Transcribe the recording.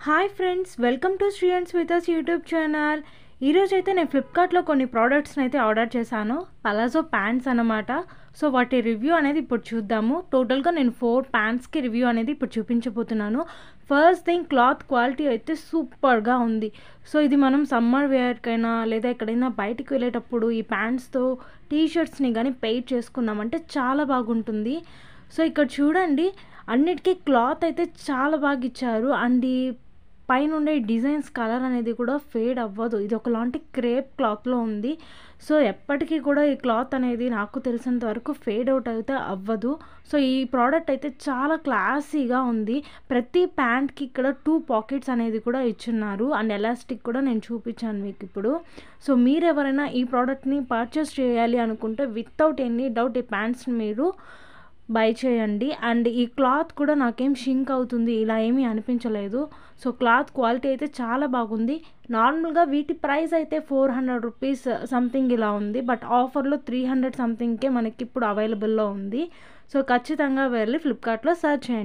Hi friends, welcome to Sri and Smitha's YouTube channel. ఈరోజు అయితే నేను ఫ్లిప్కార్ట్లో కొన్ని ప్రోడక్ట్స్ని అయితే ఆర్డర్ చేశాను. పలాజో ప్యాంట్స్ అనమాట. సో వాటి రివ్యూ అనేది ఇప్పుడు చూద్దాము. టోటల్గా నేను 4 ప్యాంట్స్కి రివ్యూ అనేది ఇప్పుడు చూపించబోతున్నాను. ఫస్ట్ థింగ్, క్లాత్ క్వాలిటీ అయితే సూపర్గా ఉంది. సో ఇది మనం సమ్మర్ వేర్కైనా లేదా ఎక్కడైనా బయటికి వెళ్ళేటప్పుడు ఈ ప్యాంట్స్తో టీషర్ట్స్ని కానీ పెయిర్ చేసుకున్నామంటే చాలా బాగుంటుంది. సో ఇక్కడ చూడండి, అన్నిటికీ క్లాత్ అయితే చాలా బాగా ఇచ్చారు. అండ్ ఈ పైన ఉండే డిజైన్స్ కలర్ అనేది కూడా ఫేడ్ అవ్వదు. ఇది ఒకలాంటి క్రేప్ క్లాత్లో ఉంది. సో ఎప్పటికీ కూడా ఈ క్లాత్ అనేది నాకు తెలిసినంత వరకు ఫేడ్ అవుట్ అయితే అవ్వదు. సో ఈ ప్రోడక్ట్ అయితే చాలా క్లాసీగా ఉంది. ప్రతి ప్యాంట్కి ఇక్కడ 2 పాకెట్స్ అనేది కూడా ఇచ్చున్నారు. అండ్ ఎలాస్టిక్ కూడా నేను చూపించాను మీకు ఇప్పుడు. సో మీరు ఎవరైనా ఈ ప్రోడక్ట్ని పర్చేస్ చేయాలి అనుకుంటే వితౌట్ ఎనీ డౌట్ ఈ ప్యాంట్స్ని మీరు బై చేయండి. అండ్ ఈ క్లాత్ కూడా నాకేం షింక్ అవుతుంది ఇలా ఏమీ అనిపించలేదు. సో క్లాత్ క్వాలిటీ అయితే చాలా బాగుంది. నార్మల్గా వీటి ప్రైస్ అయితే 400 రూపీస్ సంథింగ్ ఇలా ఉంది. బట్ ఆఫర్లో 300 సంథింగ్కే మనకి ఇప్పుడు అవైలబుల్లో ఉంది. సో ఖచ్చితంగా వెళ్ళి ఫ్లిప్కార్ట్లో సర్చ్ చేయండి.